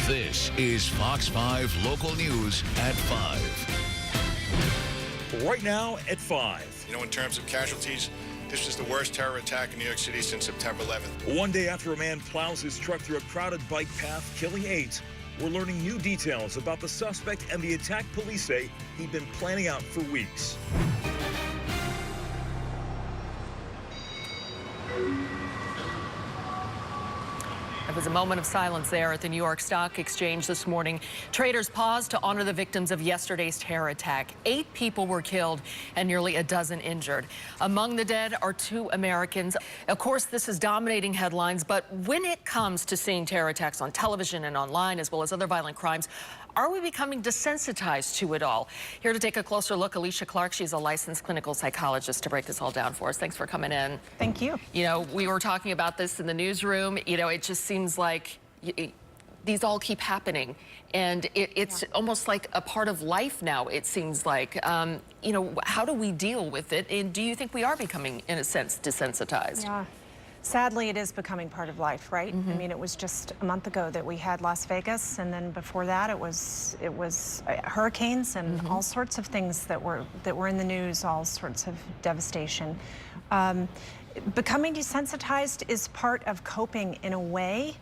This is Fox 5 Local News at 5. Right now at 5. You know, in terms of casualties, this was the worst terror attack in New York City since September 11th. One day after a man plows his truck through a crowded bike path, killing 8, we're learning new details about the suspect and the attack police say he'd been planning out for weeks. It was a moment of silence there at the New York Stock Exchange this morning. Traders paused to honor the victims of yesterday's terror attack. 8 people were killed and nearly a dozen injured. Among the dead are 2 Americans. Of course, this is dominating headlines, but when it comes to seeing terror attacks on television and online, as well as other violent crimes, are we becoming desensitized to it all? Here to take a closer look, Alicia Clark. She's a licensed clinical psychologist to break this all down for us. Thanks for coming in. Thank you. You know, we were talking about this in the newsroom. You know, it just seems like these all keep happening. And it's almost like a part of life now, it seems like. You know, how do we deal with it? And do you think we are becoming, in a sense, desensitized? Yeah. Sadly, it is becoming part of life, right? I mean, it was just a month ago that we had Las Vegas, and then before that, it was hurricanes and all sorts of things that were in the news, all sorts of devastation. Becoming desensitized is part of coping in a way.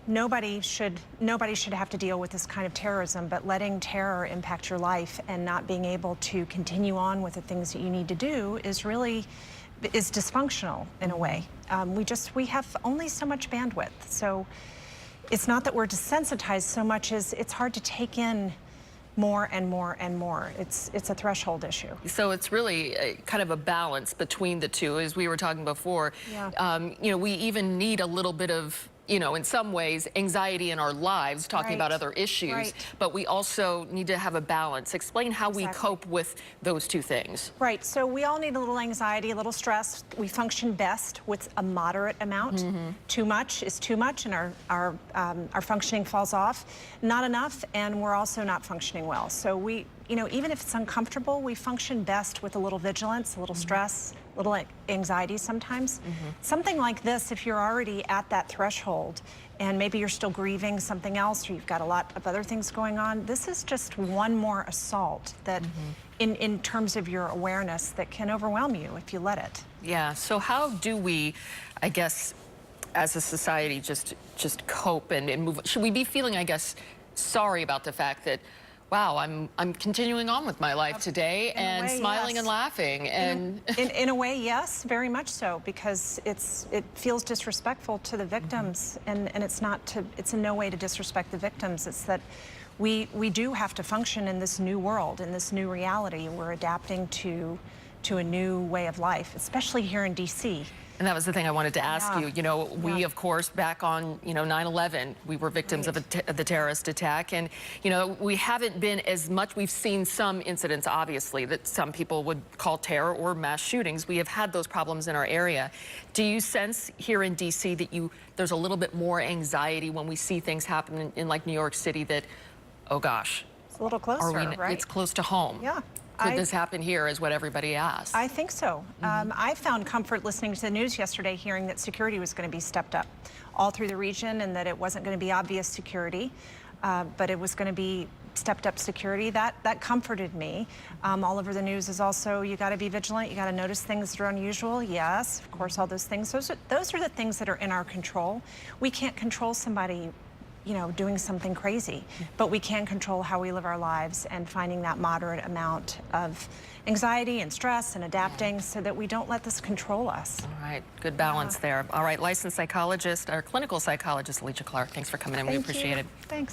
Nobody should have to deal with this kind of terrorism, but letting terror impact your life and not being able to continue on with the things that you need to do is dysfunctional in a way. We have only so much bandwidth. So it's not that we're desensitized so much as it's hard to take in more and more and more. It's a threshold issue. So it's really kind of a balance between the two, as we were talking before. Yeah. You know, we even need a little bit of, you know, in some ways, anxiety in our lives, talking about other issues, but we also need to have a balance. Explain how we cope with those two things. Right, so we all need a little anxiety, a little stress. We function best with a moderate amount. Too much is too much, and our functioning falls off. Not enough, and we're also not functioning well. So we, you know, even if it's uncomfortable, we function best with a little vigilance, a little stress, a little anxiety sometimes. Something like this, if you're already at that threshold and maybe you're still grieving something else or you've got a lot of other things going on, this is just one more assault that in terms of your awareness that can overwhelm you if you let it. Yeah, so how do we, I guess, as a society just cope and move? Should we be feeling, I guess, sorry about the fact that, wow, I'm continuing on with my life today and smiling and laughing, and in a way, yes, very much so, because it feels disrespectful to the victims, and it's in no way to disrespect the victims. It's that we do have to function in this new world, in this new reality. We're adapting to a new way of life, especially here in DC. And that was the thing I wanted to ask you. You know, we, of course, back on, 9/11, we were victims of the terrorist attack. And, you know, we haven't been as much. We've seen some incidents, obviously, that some people would call terror or mass shootings. We have had those problems in our area. Do you sense here in D.C. that there's a little bit more anxiety when we see things happen in like, New York City that, oh, gosh. It's a little closer, right? It's close to home. Yeah. Could this happen here, is what everybody asks. I think so. I found comfort listening to the news yesterday, hearing that security was going to be stepped up all through the region and that it wasn't going to be obvious security, but it was going to be stepped up security. That comforted me. All over the news is also, you got to be vigilant, you got to notice things that are unusual. Yes, of course, all those things. Those are the things that are in our control. We can't control somebody, you know, doing something crazy, but we can control how we live our lives and finding that moderate amount of anxiety and stress and adapting so that we don't let this control us. All right, good balance there. All right, licensed psychologist, or clinical psychologist, Alicia Clark, thanks for coming in. We appreciate it. Thanks.